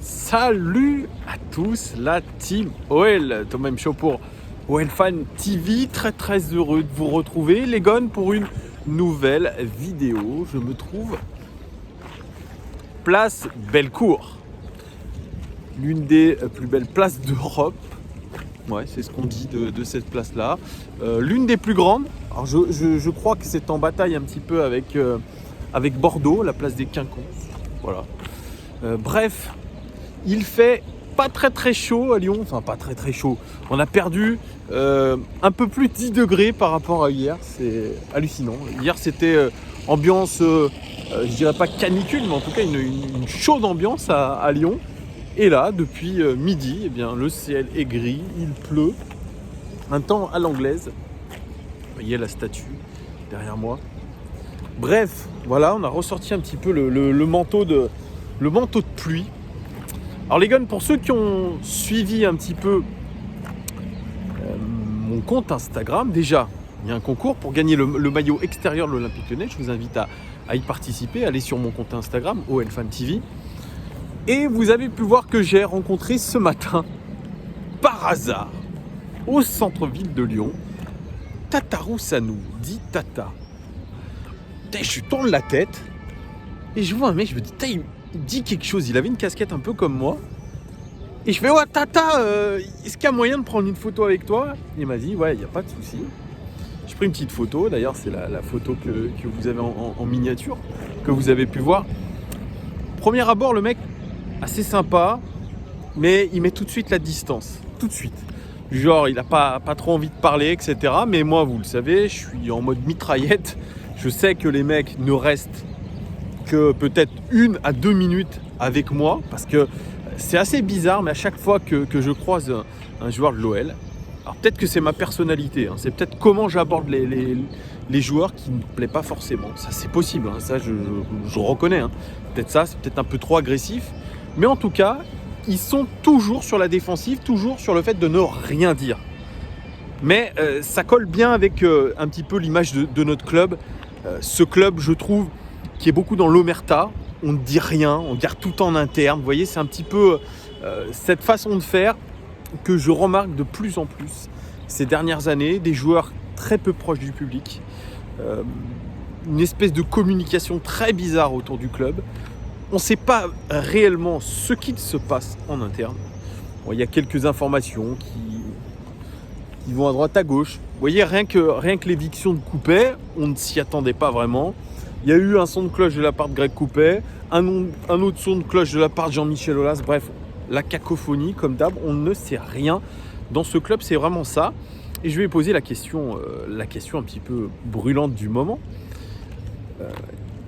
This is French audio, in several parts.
Salut à tous la team OL, Thomas M. Show pour OL Fan TV, très heureux de vous retrouver les gones pour une nouvelle vidéo. Je me trouve place Bellecour, l'une des plus belles places d'Europe. Ouais, c'est ce qu'on dit de cette place-là. L'une des plus grandes. Alors je crois que c'est en bataille un petit peu avec Bordeaux, la place des Quinconces. Voilà. Bref, il fait pas très chaud à Lyon. Enfin, pas très chaud. On a perdu un peu plus de 10 degrés par rapport à hier. C'est hallucinant. Hier, c'était ambiance, je dirais pas canicule, mais en tout cas une chaude ambiance à Lyon. Et là, depuis midi, eh bien, le ciel est gris, il pleut. Un temps à l'anglaise. Vous voyez la statue derrière moi. Bref, voilà, on a ressorti un petit peu le manteau de pluie. Alors les gars, pour ceux qui ont suivi un petit peu mon compte Instagram, déjà, il y a un concours pour gagner le maillot extérieur de l'Olympique Lyonnais. Je vous invite à y participer, allez sur mon compte Instagram, OL Fan TV. Et vous avez pu voir que j'ai rencontré ce matin, par hasard, au centre-ville de Lyon, Tata Roussanou, dit Tata. Je tourne la tête et je vois un mec, je me dis, il dit quelque chose, il avait une casquette un peu comme moi. Et je fais, ouais Tata, est-ce qu'il y a moyen de prendre une photo avec toi? Il m'a dit, ouais, il n'y a pas de souci. J'ai pris une petite photo, d'ailleurs c'est la photo que vous avez en miniature, que vous avez pu voir. Premier abord, le mec, assez sympa, mais il met tout de suite la distance, tout de suite. Genre, il n'a pas trop envie de parler, etc. Mais moi, vous le savez, je suis en mode mitraillette. Je sais que les mecs ne restent que peut-être 1 à 2 minutes avec moi, parce que c'est assez bizarre, mais à chaque fois que je croise un joueur de l'OL, alors peut-être que c'est ma personnalité, hein, c'est peut-être comment j'aborde les joueurs qui ne me plaît pas forcément. Ça, c'est possible, hein, ça, je reconnais. Hein. Peut-être ça, c'est peut-être un peu trop agressif. Mais en tout cas, ils sont toujours sur la défensive, toujours sur le fait de ne rien dire. Mais ça colle bien avec un petit peu l'image de notre club. Ce club, je trouve, qui est beaucoup dans l'omerta. On ne dit rien, on garde tout en interne. Vous voyez, c'est un petit peu cette façon de faire que je remarque de plus en plus ces dernières années. Des joueurs très peu proches du public. Une espèce de communication très bizarre autour du club. On ne sait pas réellement ce qu'il se passe en interne. Bon, il y a quelques informations qui vont à droite à gauche. Vous voyez, rien que l'éviction de Coupet, on ne s'y attendait pas vraiment. Il y a eu un son de cloche de la part de Greg Coupet, un autre son de cloche de la part de Jean-Michel Aulas. Bref, la cacophonie, comme d'hab, on ne sait rien. Dans ce club, c'est vraiment ça. Et je vais poser la question un petit peu brûlante du moment.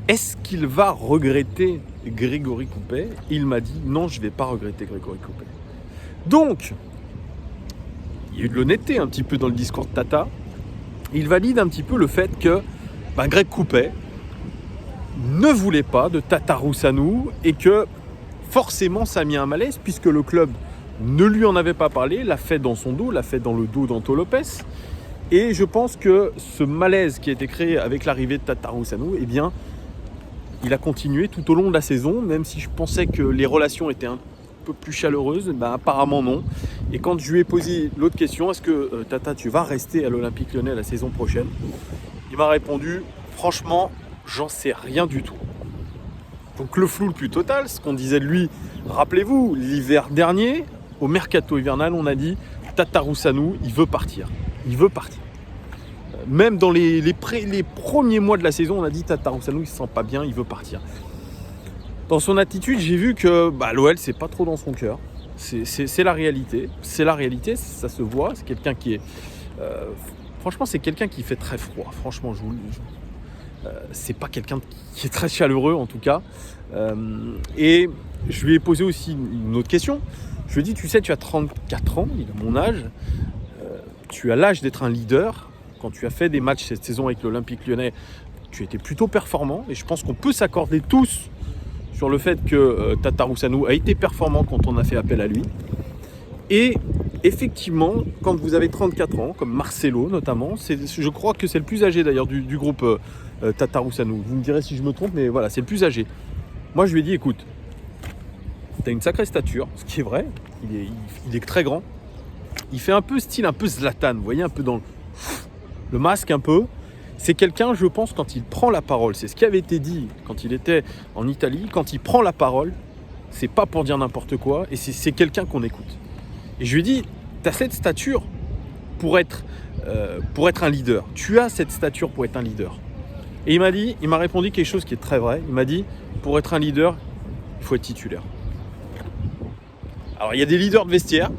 Est-ce qu'il va regretter Grégory Coupet? Il m'a dit non, je ne vais pas regretter Grégory Coupet. Donc, il y a eu de l'honnêteté un petit peu dans le discours de Tata. Il valide un petit peu le fait que Greg Coupet ne voulait pas de Tata Roussanou et que forcément ça a mis un malaise puisque le club ne lui en avait pas parlé, l'a fait dans son dos, l'a fait dans le dos d'Anto Lopez. Et je pense que ce malaise qui a été créé avec l'arrivée de Tata Roussanou, eh bien, il a continué tout au long de la saison, même si je pensais que les relations étaient un peu plus chaleureuses, apparemment non. Et quand je lui ai posé l'autre question, est-ce que Tata, tu vas rester à l'Olympique Lyonnais la saison prochaine? Il m'a répondu, franchement, j'en sais rien du tout. Donc le flou le plus total, ce qu'on disait de lui, rappelez-vous, l'hiver dernier, au mercato hivernal, on a dit, Tata Roussanou, il veut partir. Il veut partir. Même dans les premiers mois de la saison, on a dit Tata Roussanou, il ne se sent pas bien, il veut partir. Dans son attitude, j'ai vu que l'OL, c'est pas trop dans son cœur. C'est la réalité. C'est la réalité, ça se voit. C'est quelqu'un qui est... franchement, c'est quelqu'un qui fait très froid. Franchement, c'est pas quelqu'un qui est très chaleureux, en tout cas. Et je lui ai posé aussi une autre question. Je lui ai dit, tu sais, tu as 34 ans, il a mon âge. Tu as l'âge d'être un leader. Quand tu as fait des matchs cette saison avec l'Olympique Lyonnais, tu étais plutôt performant. Et je pense qu'on peut s'accorder tous sur le fait que Tata Roussanou a été performant quand on a fait appel à lui. Et effectivement, quand vous avez 34 ans, comme Marcelo notamment, je crois que c'est le plus âgé d'ailleurs du groupe Tata Roussanou. Vous me direz si je me trompe, mais voilà, c'est le plus âgé. Moi, je lui ai dit, écoute, tu as une sacrée stature, ce qui est vrai, il est très grand. Il fait un peu style, un peu Zlatan, vous voyez, un peu dans le masque un peu. C'est quelqu'un, je pense, quand il prend la parole, c'est ce qui avait été dit quand il était en Italie, quand il prend la parole, c'est pas pour dire n'importe quoi, et c'est quelqu'un qu'on écoute. Et je lui ai dit, tu as cette stature pour être un leader. Tu as cette stature pour être un leader. Et il m'a répondu quelque chose qui est très vrai. Il m'a dit, pour être un leader, il faut être titulaire. Alors, il y a des leaders de vestiaire,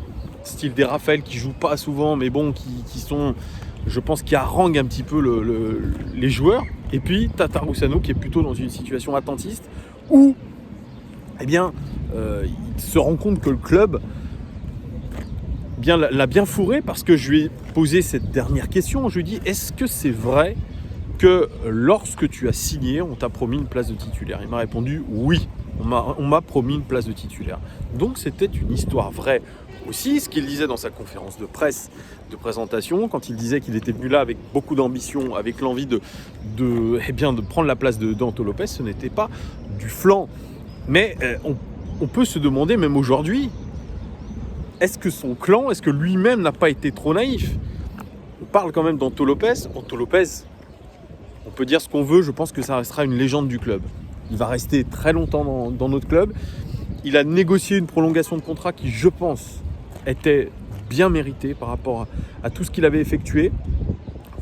style des Raphaël qui jouent pas souvent, mais bon, qui sont, je pense, qui haranguent un petit peu les joueurs. Et puis, Tata Roussano qui est plutôt dans une situation attentiste où, eh bien, il se rend compte que le club l'a bien fourré, parce que je lui ai posé cette dernière question. Je lui ai dit, est-ce que c'est vrai que lorsque tu as signé, on t'a promis une place de titulaire? Il m'a répondu oui, on m'a promis une place de titulaire. Donc c'était une histoire vraie aussi, ce qu'il disait dans sa conférence de presse de présentation, quand il disait qu'il était venu là avec beaucoup d'ambition, avec l'envie de prendre la place d'Anto Lopez, ce n'était pas du flanc. Mais on peut se demander, même aujourd'hui, est-ce que son clan, est-ce que lui-même n'a pas été trop naïf? On parle quand même d'Anto Lopez. Anto Lopez, on peut dire ce qu'on veut, je pense que ça restera une légende du club. Il va rester très longtemps dans notre club. Il a négocié une prolongation de contrat qui, je pense, était bien méritée par rapport à tout ce qu'il avait effectué.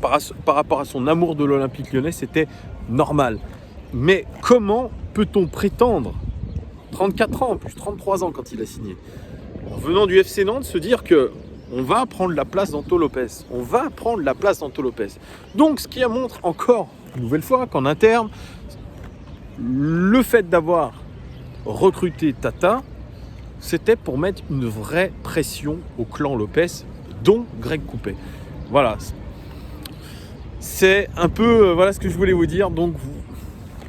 Par rapport à son amour de l'Olympique Lyonnais, c'était normal. Mais comment peut-on prétendre, 34 ans, plus 33 ans quand il a signé, en venant du FC Nantes, se dire que on va prendre la place d'Anto Lopez. On va prendre la place d'Anto Lopez. Donc, ce qui montre encore une nouvelle fois qu'en interne, le fait d'avoir recruté Tata, c'était pour mettre une vraie pression au clan Lopez, dont Greg Coupet. Voilà. C'est un peu voilà ce que je voulais vous dire. Donc,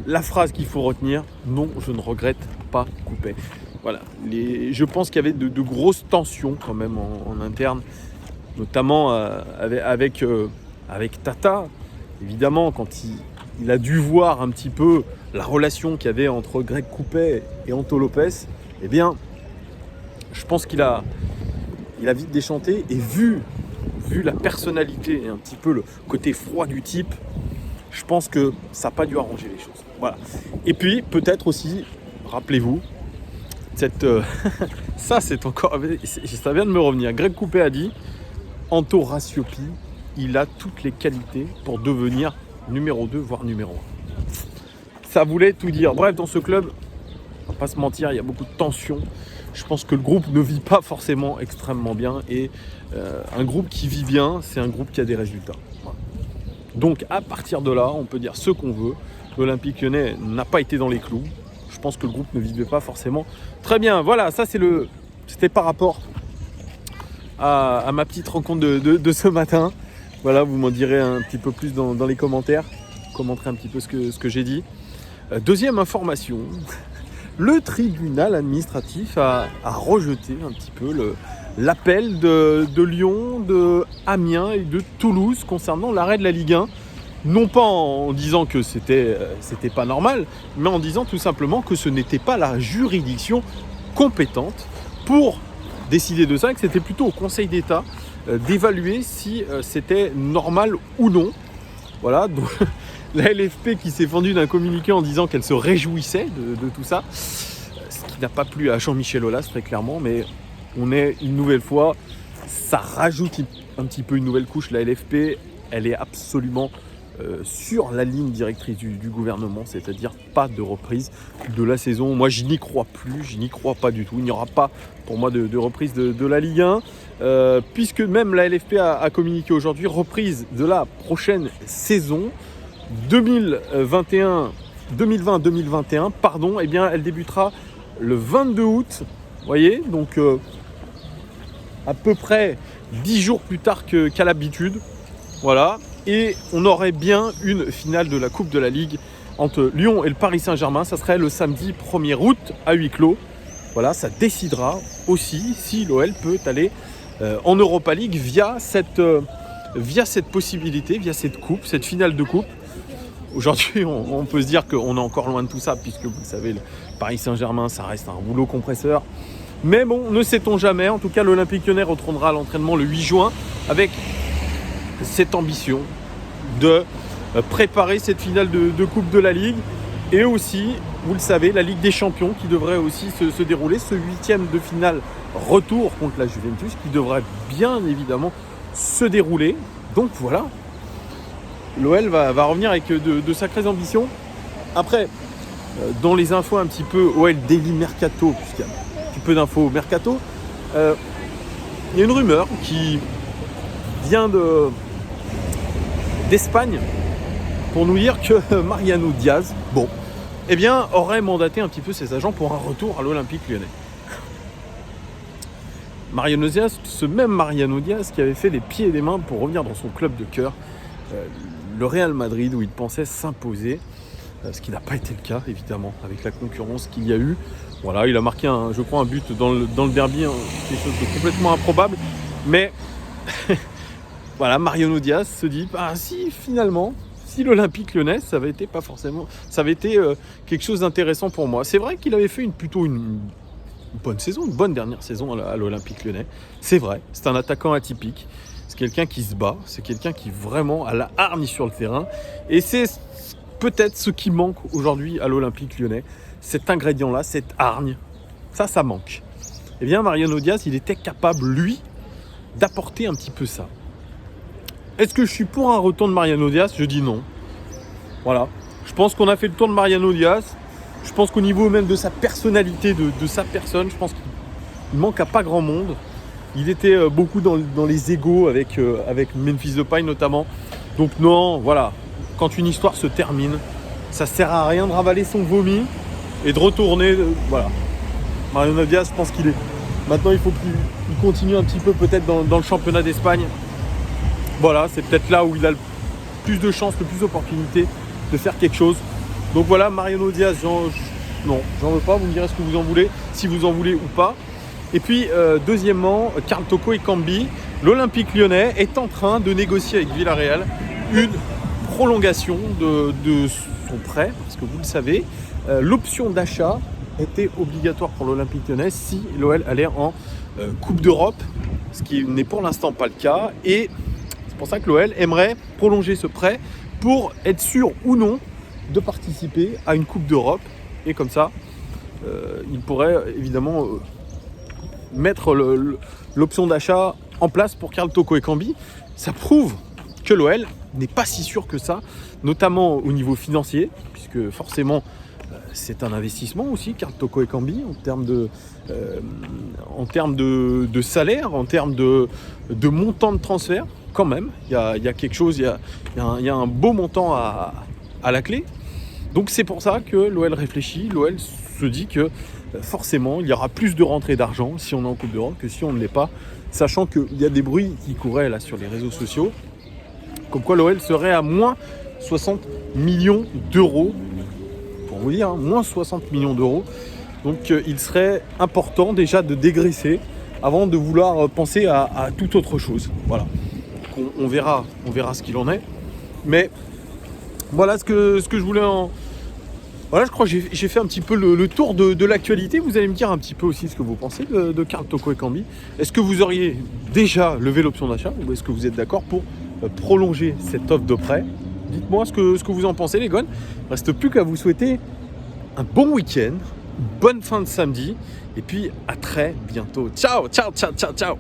la phrase qu'il faut retenir, non, je ne regrette pas Coupet. Voilà, je pense qu'il y avait de grosses tensions quand même en interne, notamment avec Tata. Évidemment, quand il a dû voir un petit peu la relation qu'il y avait entre Greg Coupet et Anto Lopez, eh bien, je pense qu'il a vite déchanté, et vu la personnalité et un petit peu le côté froid du type, je pense que ça n'a pas dû arranger les choses. Voilà. Et puis, peut-être aussi, rappelez-vous, ça c'est encore, ça vient de me revenir. Greg Coupet a dit, Anto Rasiopi, il a toutes les qualités pour devenir numéro 2, voire numéro 1. Ça voulait tout dire. Bref, dans ce club, on va pas se mentir, il y a beaucoup de tensions. Je pense que le groupe ne vit pas forcément extrêmement bien, et un groupe qui vit bien, c'est un groupe qui a des résultats. Voilà. Donc à partir de là, on peut dire ce qu'on veut. L'Olympique Lyonnais n'a pas été dans les clous. Je pense que le groupe ne vivait pas forcément très bien. Voilà, ça c'était par rapport à ma petite rencontre de ce matin. Voilà, vous m'en direz un petit peu plus dans les commentaires. Vous commenterez un petit peu ce que j'ai dit. Deuxième information, le tribunal administratif a rejeté un petit peu l'appel de Lyon, de Amiens et de Toulouse concernant l'arrêt de la Ligue 1. Non pas en disant que c'était pas normal, mais en disant tout simplement que ce n'était pas la juridiction compétente pour décider de ça, et que c'était plutôt au Conseil d'État d'évaluer si c'était normal ou non. Voilà, donc la LFP qui s'est fendue d'un communiqué en disant qu'elle se réjouissait de tout ça, ce qui n'a pas plu à Jean-Michel Aulas très clairement, mais on est une nouvelle fois, ça rajoute un petit peu une nouvelle couche. La LFP, elle est absolument sur la ligne directrice du gouvernement, c'est-à-dire pas de reprise de la saison. Moi, je n'y crois plus, je n'y crois pas du tout. Il n'y aura pas pour moi de reprise de la Ligue 1, puisque même la LFP a communiqué aujourd'hui reprise de la prochaine saison 2020-2021, pardon. Eh bien, elle débutera le 22 août, vous voyez, donc à peu près 10 jours plus tard qu'à l'habitude. Voilà. Et on aurait bien une finale de la Coupe de la Ligue entre Lyon et le Paris Saint-Germain. Ça serait le samedi 1er août à huis clos. Voilà, ça décidera aussi si l'OL peut aller en Europa League via cette possibilité, via cette coupe, cette finale de coupe. Aujourd'hui, on peut se dire qu'on est encore loin de tout ça, puisque vous le savez, le Paris Saint-Germain, ça reste un rouleau compresseur. Mais bon, ne sait-on jamais. En tout cas, l'Olympique Lyonnais retournera à l'entraînement le 8 juin avec cette ambition de préparer cette finale de Coupe de la Ligue. Et aussi, vous le savez, la Ligue des Champions qui devrait aussi se dérouler. Ce 8e de finale retour contre la Juventus qui devrait bien évidemment se dérouler. Donc voilà, l'OL va revenir avec de sacrées ambitions. Après, dans les infos un petit peu OL Daily Mercato, puisqu'il y a un petit peu d'infos Mercato, il y a une rumeur qui vient d'Espagne pour nous dire que Mariano Diaz, aurait mandaté un petit peu ses agents pour un retour à l'Olympique Lyonnais. Mariano Diaz, ce même Mariano Diaz qui avait fait les pieds et les mains pour revenir dans son club de cœur, le Real Madrid, où il pensait s'imposer, ce qui n'a pas été le cas évidemment avec la concurrence qu'il y a eu. Voilà, il a marqué un but dans le derby, quelque chose de complètement improbable, mais voilà, Mariano Diaz se dit si finalement, si l'Olympique Lyonnais, ça avait été quelque chose d'intéressant pour moi. C'est vrai qu'il avait fait plutôt une bonne saison, une bonne dernière saison à l'Olympique Lyonnais. C'est vrai, c'est un attaquant atypique. C'est quelqu'un qui se bat, c'est quelqu'un qui vraiment a la hargne sur le terrain. Et c'est peut-être ce qui manque aujourd'hui à l'Olympique Lyonnais. Cet ingrédient-là, cette hargne, ça manque. Eh bien, Mariano Diaz, il était capable, lui, d'apporter un petit peu ça. Est-ce que je suis pour un retour de Mariano Diaz ? Je dis non. Voilà. Je pense qu'on a fait le tour de Mariano Diaz. Je pense qu'au niveau même de sa personnalité, de sa personne, je pense qu'il manque à pas grand monde. Il était beaucoup dans les égos avec Memphis Depay notamment. Donc non, voilà. Quand une histoire se termine, ça sert à rien de ravaler son vomi et de retourner. Voilà. Mariano Diaz, je pense qu'il est... Maintenant, il faut qu'il continue un petit peu peut-être dans le championnat d'Espagne. Voilà, c'est peut-être là où il a le plus de chances, le plus d'opportunités de faire quelque chose. Donc voilà, Mariano Diaz, non, j'en veux pas. Vous me direz ce que vous en voulez, si vous en voulez ou pas. Et puis, deuxièmement, Karl Toko Ekambi, l'Olympique Lyonnais est en train de négocier avec Villarreal une prolongation de son prêt, parce que vous le savez, l'option d'achat était obligatoire pour l'Olympique Lyonnais si l'OL allait en Coupe d'Europe, ce qui n'est pour l'instant pas le cas. Et c'est pour ça que l'OL aimerait prolonger ce prêt pour être sûr ou non de participer à une Coupe d'Europe. Et comme ça, il pourrait évidemment mettre l'option d'achat en place pour Karl Toko Ekambi. Ça prouve que l'OL n'est pas si sûr que ça, notamment au niveau financier, puisque forcément c'est un investissement aussi, Karl Toko Ekambi, en termes de salaire, en termes de montant de transfert, quand même. Il y a quelque chose, il y a un beau montant à la clé. Donc c'est pour ça que l'OL réfléchit, l'OL se dit que forcément il y aura plus de rentrées d'argent si on est en Coupe d'Europe que si on ne l'est pas, sachant qu'il y a des bruits qui couraient là sur les réseaux sociaux, comme quoi l'OL serait à moins 60 millions d'euros, pour vous dire, moins 60 millions d'euros. Donc il serait important déjà de dégraisser avant de vouloir penser à toute autre chose. Voilà, on verra ce qu'il en est. Mais voilà ce que je voulais en... Voilà, je crois que j'ai fait un petit peu le tour de l'actualité. Vous allez me dire un petit peu aussi ce que vous pensez de Karl Toko Ekambi. Est-ce que vous auriez déjà levé l'option d'achat ou est-ce que vous êtes d'accord pour prolonger cette offre de prêt ? Dites-moi ce que vous en pensez, les gones. Il ne reste plus qu'à vous souhaiter un bon week-end, une bonne fin de samedi et puis à très bientôt. Ciao, ciao, ciao, ciao, ciao.